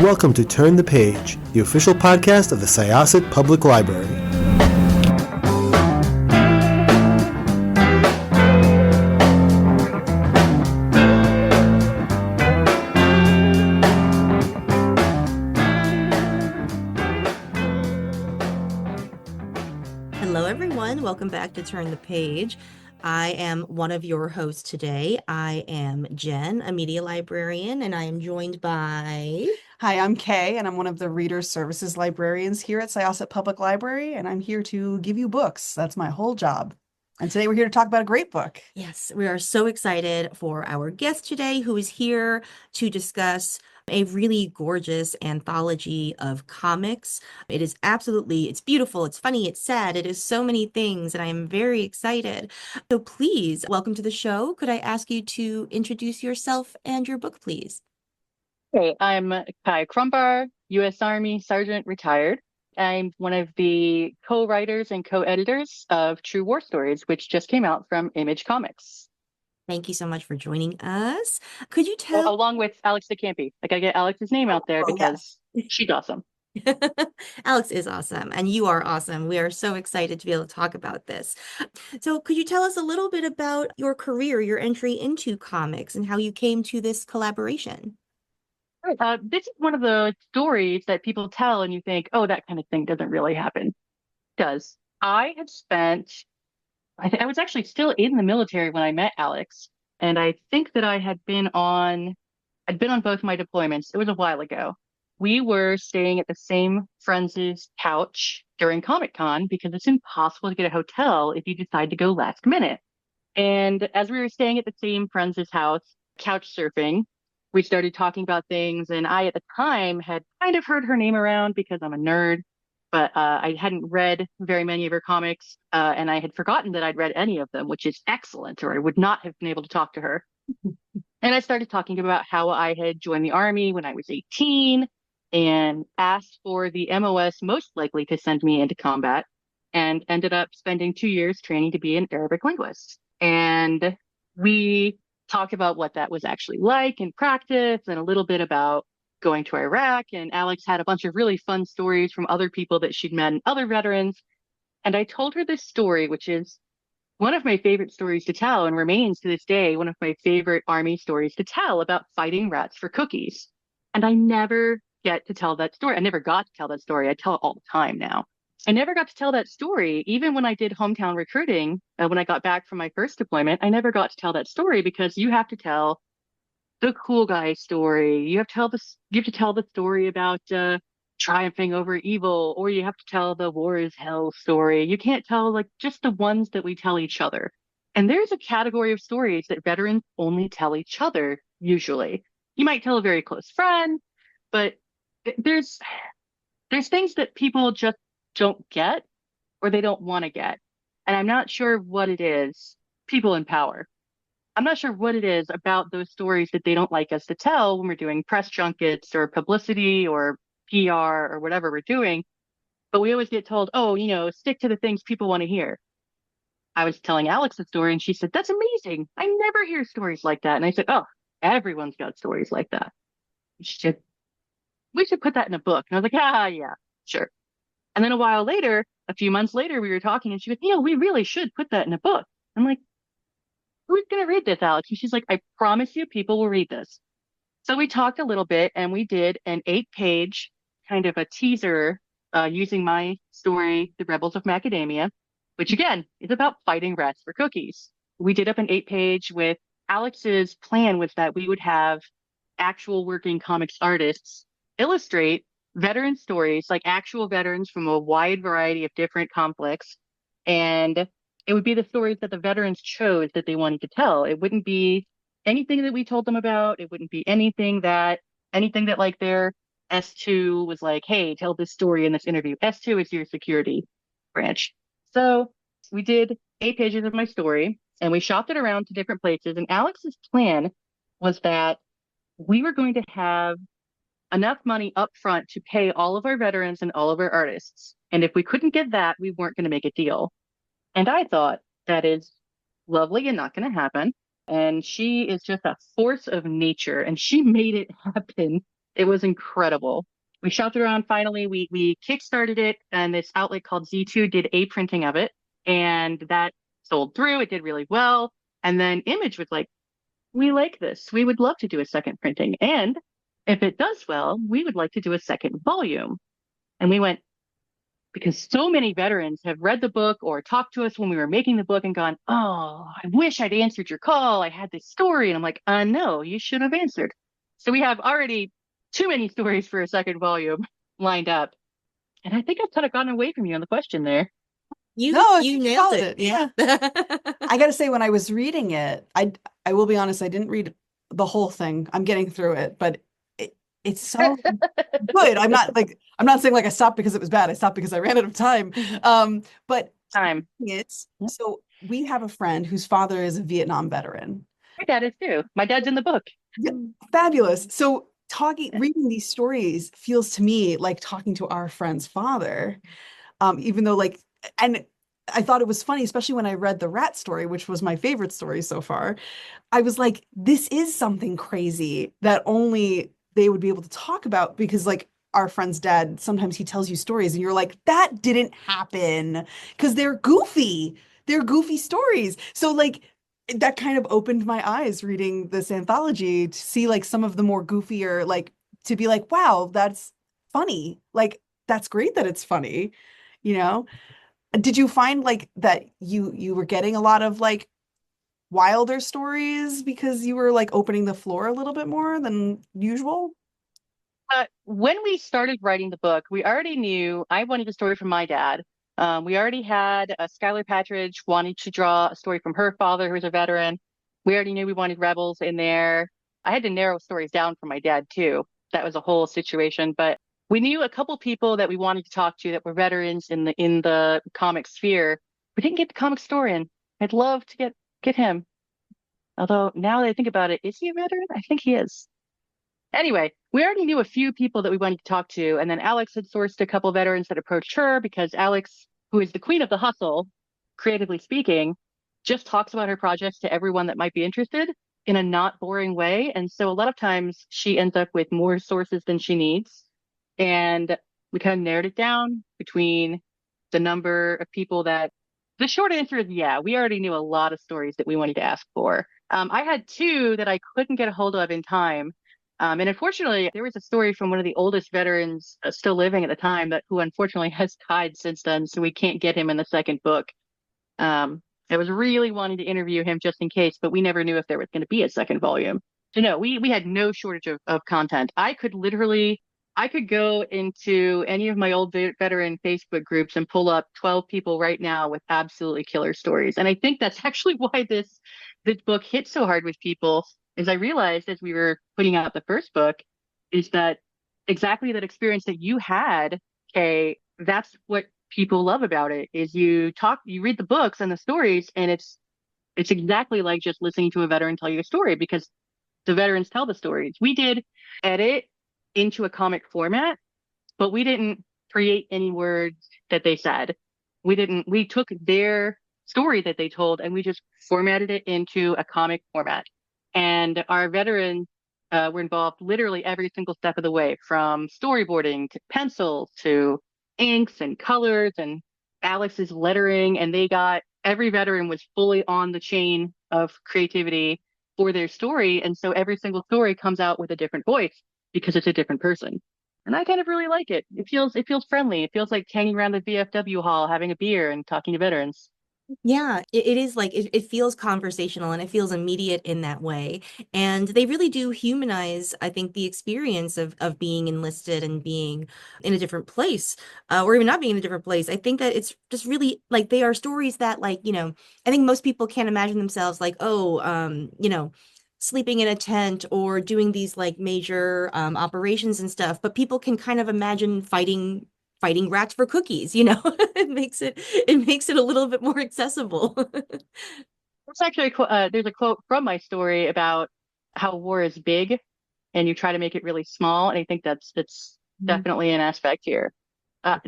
welcome to Turn the Page, the official podcast of the Syosset Public Library. Hello, everyone. Welcome back to Turn the Page. I am one of your hosts today. I am Jen, a media librarian, and I am joined by... Hi, I'm Kay, and I'm one of the Reader Services librarians here at Syosset Public Library, and I'm here to give you books. That's my whole job. And today we're here to talk about a great book. Yes, we are so excited for our guest today, who is here to discuss a really gorgeous anthology of comics. It is it's beautiful, it's funny, it's sad, it is so many things, and I am very excited. So please, welcome to the show. Could I ask you to introduce yourself and your book, please? Hey, I'm Khai Krumbhaar, U.S. Army Sergeant retired. I'm one of the co-writers and co-editors of True War Stories, which just came out from Image Comics. Thank you so much for joining us. Could you tell... Along with Alex de Campi. I gotta get Alex's name out there because she's awesome. Alex is awesome, and you are awesome. We are so excited to be able to talk about this. So could you tell us a little bit about your career, your entry into comics, and how you came to this collaboration? This is one of the stories that people tell and you think, oh, that kind of thing doesn't really happen. It does. I was actually still in the military when I met Alex, and I think that I'd been on both my deployments. It was a while ago. We were staying at the same friends' couch during Comic-Con because it's impossible to get a hotel if you decide to go last minute. And as we were staying at the same friends' house, couch surfing, we started talking about things, and I, at the time, had kind of heard her name around because I'm a nerd, but I hadn't read very many of her comics, and I had forgotten that I'd read any of them, which is excellent, or I would not have been able to talk to her. And I started talking about how I had joined the Army when I was 18 and asked for the MOS most likely to send me into combat, and ended up spending 2 years training to be an Arabic linguist. And we talked about what that was actually like in practice and a little bit about going to Iraq. And Alex had a bunch of really fun stories from other people that she'd met and other veterans. And I told her this story, which is one of my favorite stories to tell and remains to this day one of my favorite Army stories to tell, about fighting rats for cookies. And I never get to tell that story. I never got to tell that story. I tell it all the time now. I never got to tell that story. Even when I did hometown recruiting, when I got back from my first deployment, I never got to tell that story because you have to tell the cool guy story. You have to tell the story about triumphing over evil, or you have to tell the war is hell story. You can't tell like just the ones that we tell each other. And there's a category of stories that veterans only tell each other usually. You might tell a very close friend, but there's things that people just don't get, or they don't want to get. And I'm not sure what it is. People in power. I'm not sure what it is about those stories that they don't like us to tell when we're doing press junkets or publicity or PR or whatever we're doing. But we always get told, oh, stick to the things people want to hear. I was telling Alex a story and she said, that's amazing. I never hear stories like that. And I said, oh, everyone's got stories like that. We should put that in a book. And I was like, yeah, sure. And then a few months later, we were talking and she goes, we really should put that in a book. I'm like, who's going to read this, Alex? And she's like, I promise you people will read this. So we talked a little bit and we did an 8-page kind of a teaser using my story, The Rebels of Macadamia, which again is about fighting rats for cookies. We did up an 8-page with Alex's plan was that we would have actual working comics artists illustrate veteran stories, like actual veterans from a wide variety of different conflicts. And it would be the stories that the veterans chose that they wanted to tell. It wouldn't be anything that we told them about. It wouldn't be anything that like their S2 was like, hey, tell this story in this interview. S2 is your security branch. So we did 8 pages of my story and we shopped it around to different places. And Alex's plan was that we were going to have enough money up front to pay all of our veterans and all of our artists. And if we couldn't get that, we weren't going to make a deal. And I thought, that is lovely and not going to happen. And she is just a force of nature, and she made it happen. It was incredible. We shopped around finally. We kickstarted it, and this outlet called Z2 did a printing of it, and that sold through. It did really well. And then Image was like, we like this. We would love to do a second printing. And if it does well, we would like to do a second volume. And we went, because so many veterans have read the book or talked to us when we were making the book and gone, oh, I wish I'd answered your call. I had this story. And I'm like, no, you should have answered. So we have already too many stories for a second volume lined up. And I think I've kind of gotten away from you on the question there. No, You you nailed called it. it. I got to say, when I was reading it, I will be honest, I didn't read the whole thing. I'm getting through it, but it's so good. I'm not saying like I stopped because it was bad. I stopped because I ran out of time. But Time. So we have a friend whose father is a Vietnam veteran. My dad is too. My dad's in the book. Yeah, fabulous. So reading these stories feels to me like talking to our friend's father, even though and I thought it was funny, especially when I read the rat story, which was my favorite story so far. I was like, this is something crazy that only they would be able to talk about, because like our friend's dad, sometimes he tells you stories and you're like, that didn't happen, because they're goofy. They're goofy stories. So like that kind of opened my eyes reading this anthology to see like some of the more goofier, like to be like, wow, that's funny. Like, that's great that it's funny, you know? Did you find like that you were getting a lot of like wilder stories because you were like opening the floor a little bit more than usual? When we started writing the book, we already knew I wanted a story from my dad. We already had Skylar Patridge wanting to draw a story from her father, who was a veteran. We already knew we wanted rebels in there. I had to narrow stories down for my dad too. That was a whole situation, but we knew a couple people that we wanted to talk to that were veterans in the comic sphere. We didn't get the comic historian. I'd love to get him. Although now that I think about it, is he a veteran? I think he is. Anyway, we already knew a few people that we wanted to talk to, and then Alex had sourced a couple veterans that approached her because Alex, who is the queen of the hustle, creatively speaking, just talks about her projects to everyone that might be interested in a not boring way. And so a lot of times she ends up with more sources than she needs. And we kind of narrowed it down between the number of people that the short answer is, yeah, we already knew a lot of stories that we wanted to ask for. I had two that I couldn't get a hold of in time. And unfortunately, there was a story from one of the oldest veterans still living at the time who unfortunately has died since then. So we can't get him in the second book. I was really wanting to interview him just in case, but we never knew if there was going to be a second volume. So no, we had no shortage of content. I could go into any of my old veteran Facebook groups and pull up 12 people right now with absolutely killer stories. And I think that's actually why this book hit so hard with people, is I realized as we were putting out the first book, is that exactly that experience that you had, Kay, that's what people love about it, is you read the books and the stories, and it's exactly like just listening to a veteran tell you a story, because the veterans tell the stories. We did edit into a comic format, but we didn't create any words that they said. We took their story that they told and we just formatted it into a comic format. And our veterans were involved literally every single step of the way, from storyboarding to pencils to inks and colors and Alex's lettering. And every veteran was fully on the chain of creativity for their story. And so every single story comes out with a different voice because it's a different person. And I kind of really like it. It feels friendly. It feels like hanging around the VFW hall, having a beer and talking to veterans. Yeah, it is like it feels conversational and it feels immediate in that way. And they really do humanize, I think, the experience of being enlisted and being in a different place, or even not being in a different place. I think that it's just really like they are stories that, like, I think most people can't imagine themselves like, sleeping in a tent or doing these like major operations and stuff, but people can kind of imagine fighting rats for cookies. It makes it a little bit more accessible. It's actually there's a quote from my story about how war is big and you try to make it really small, and I think that's definitely an aspect here.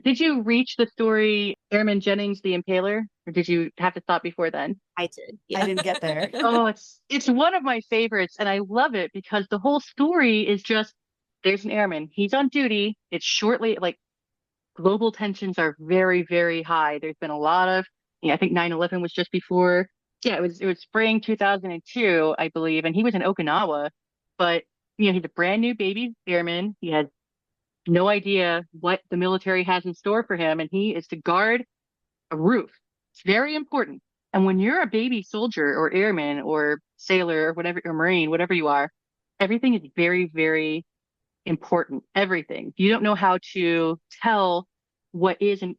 Did you reach the story Airman Jennings the Impaler, or did you have to stop before then? I did. I didn't get there. Oh, it's one of my favorites, and I love it because the whole story is just there's an airman. He's on duty. It's shortly, like global tensions are very, very high. There's been a lot of, I think 9/11 was just before. Yeah, it was spring 2002, I believe, and he was in Okinawa. But he's a brand new baby airman. He has no idea what the military has in store for him, and he is to guard a roof. It's very important. And when you're a baby soldier or airman or sailor or whatever, or Marine, whatever you are, everything is very, very important. Everything. You don't know how to tell what isn't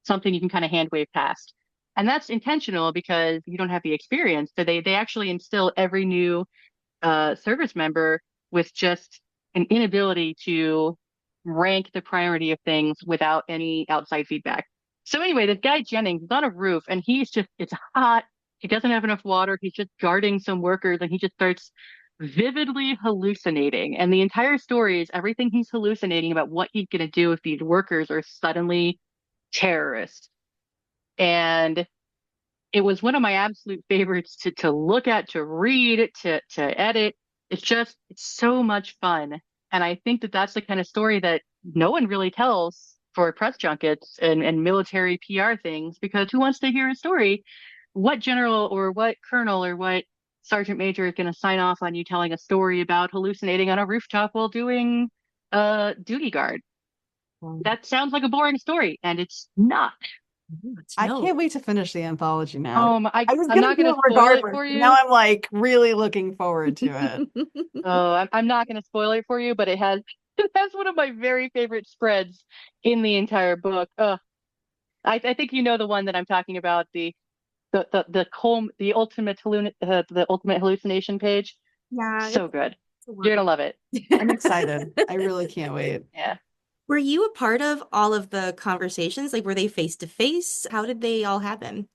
something you can kind of hand wave past. And that's intentional because you don't have the experience. So they actually instill every new service member with just an inability to rank the priority of things without any outside feedback. So anyway, this guy Jennings is on a roof and it's hot. He doesn't have enough water. He's just guarding some workers and he just starts vividly hallucinating. And the entire story is everything he's hallucinating about what he's going to do if these workers are suddenly terrorists. And it was one of my absolute favorites to look at, to read, to edit. It's so much fun. And I think that that's the kind of story that no one really tells for press junkets and military PR things, because who wants to hear a story? What general or what colonel or what sergeant major is going to sign off on you telling a story about hallucinating on a rooftop while doing duty guard? That sounds like a boring story, and it's not. I can't wait to finish the anthology now. I was I'm gonna not going do to it spoil it regardless, for but you. now I'm like really looking forward to it. Oh, I'm not going to spoil it for you, but it has one of my very favorite spreads in the entire book. I think you know the one that I'm talking about, the ultimate hallucination page. Yeah, So good. You're gonna love it. I'm excited. I really can't wait. Yeah. Were you a part of all of the conversations? Like, were they face to face? How did they all happen?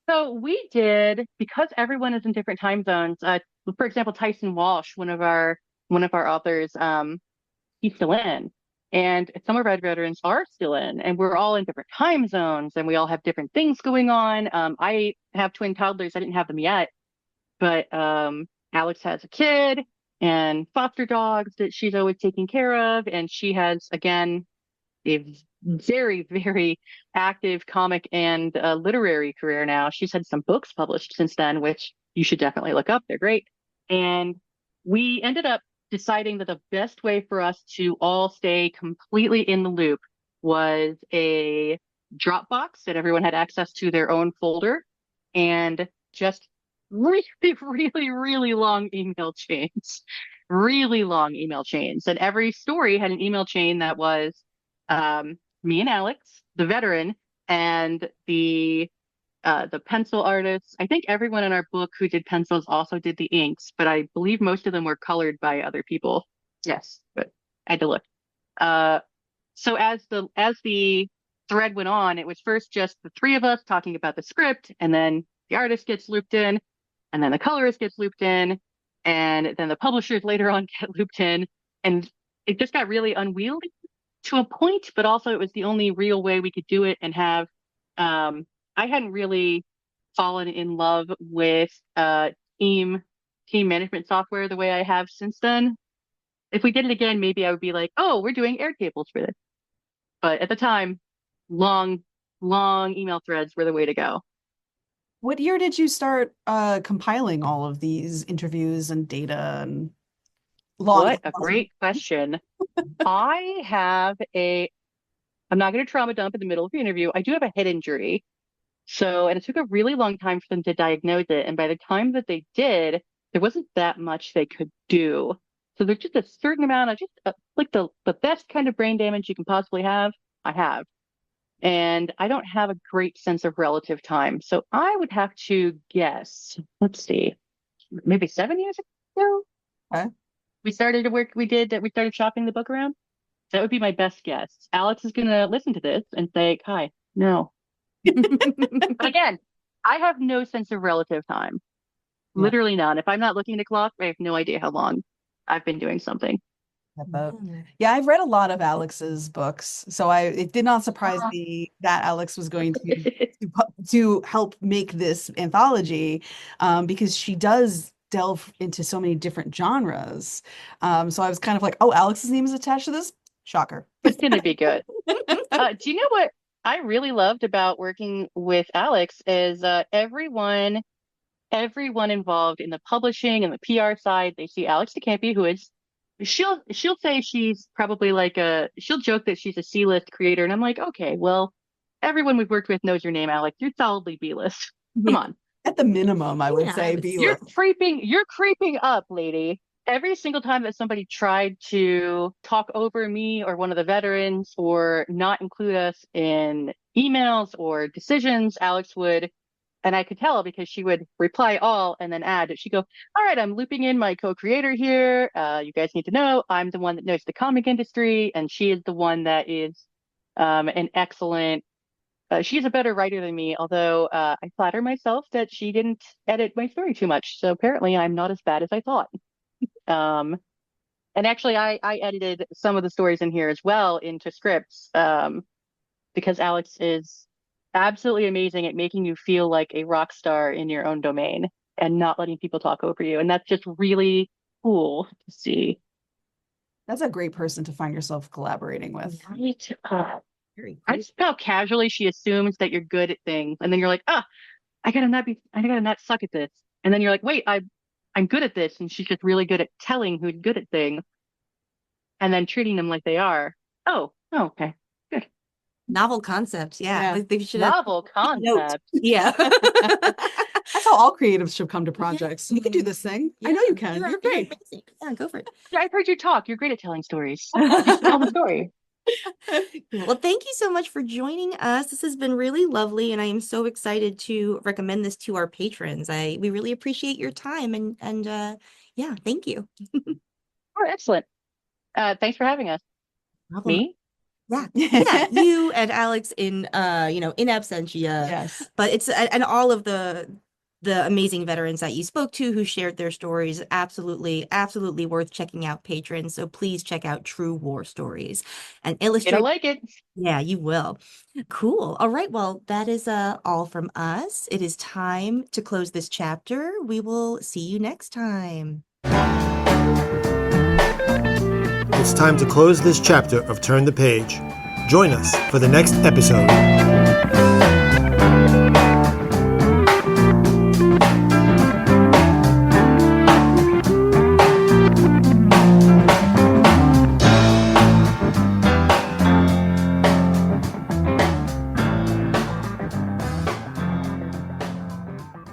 So we did, because everyone is in different time zones. For example, Tyson Walsh, one of our authors, he's still in, and some of our veterans are still in, and we're all in different time zones, and we all have different things going on. I have twin toddlers. I didn't have them yet, but Alex has a kid and foster dogs that she's always taking care of, and she has again a very, very active comic and literary career now. She's had some books published since then, which you should definitely look up. They're great. And we ended up deciding that the best way for us to all stay completely in the loop was a Dropbox that everyone had access to their own folder and just really, really, really long email chains. Really long email chains. And every story had an email chain that was me and Alex, the veteran, and the pencil artists. I think everyone in our book who did pencils also did the inks, but I believe most of them were colored by other people. Yes, but I had to look. So as the thread went on, it was first just the three of us talking about the script, and then the artist gets looped in, and then the colorist gets looped in, and then the publishers later on get looped in, and it just got really unwieldy to a point, but also it was the only real way we could do it and have I hadn't really fallen in love with team management software the way I have since then. If we did it again, maybe I would be like, oh, we're doing Airtables for this. But at the time, long, long email threads were the way to go. What year did you start compiling all of these interviews and data and long? What a great question. I'm not going to trauma dump in the middle of the interview. I do have a head injury. And it took a really long time for them to diagnose it. And by the time that they did, there wasn't that much they could do. So there's just a certain amount of like the best kind of brain damage you can possibly have, I have. And I don't have a great sense of relative time. So I would have to guess, let's see, maybe 7 years ago. Okay. We started shopping the book around. That would be my best guess. Alex is going to listen to this and say, Kai, no. But again, I have no sense of relative time. Yeah. Literally none. If I'm not looking at a clock, I have no idea how long I've been doing something. Yeah, I've read a lot of Alex's books, so it did not surprise me that Alex was going to help make this anthology, because she does delve into so many different genres. So I was kind of like, oh, Alex's name is attached to this. Shocker. It's going to be good. Do you know what I really loved about working with Alex is everyone involved in the publishing and the PR side, they see Alex de Campi, who is she'll say she's probably like she'll joke that she's a C-list creator, and I'm like, okay, well, everyone we've worked with knows your name, Alex. You're solidly B-list. Come on. At the minimum, I would say You're B-list. creeping up, lady. Every single time that somebody tried to talk over me or one of the veterans or not include us in emails or decisions, Alex would, and I could tell because she would reply all and then add, she'd go, all right, I'm looping in my co-creator here. You guys need to know I'm the one that knows the comic industry, and she is the one that is an excellent, she's a better writer than me, although I flatter myself that she didn't edit my story too much. So apparently I'm not as bad as I thought. And actually, I edited some of the stories in here as well into scripts because Alex is absolutely amazing at making you feel like a rock star in your own domain and not letting people talk over you. And that's just really cool to see. That's a great person to find yourself collaborating with. Right? Very I cool. just know how casually she assumes that you're good at things, and then you're like, I gotta not suck at this. And then you're like, wait, I'm good at this, and she's just really good at telling who's good at things, and then treating them like they are. Oh, okay, good. Novel concept. Yeah. Yeah. They should have Novel concept. Yeah. That's how all creatives should come to projects. You can do this thing. I know you can. You're great. amazing. Yeah, go for it. I've heard you talk. You're great at telling stories. Just tell the story. Well, thank you so much for joining us. This has been really lovely, and I am so excited to recommend this to our patrons. We really appreciate your time, and yeah, thank you. Oh, excellent. Thanks for having us. Problem. Me? Yeah, you and Alex in in absentia. Yes. But it's and all of the amazing veterans that you spoke to who shared their stories, absolutely worth checking out, patrons. So please check out True War Stories and illustrate. You'll like it. Yeah, you will. Cool. All right. Well, that is all from us. It is time to close this chapter. We will see you next time. It's time to close this chapter of Turn the Page. Join us for the next episode.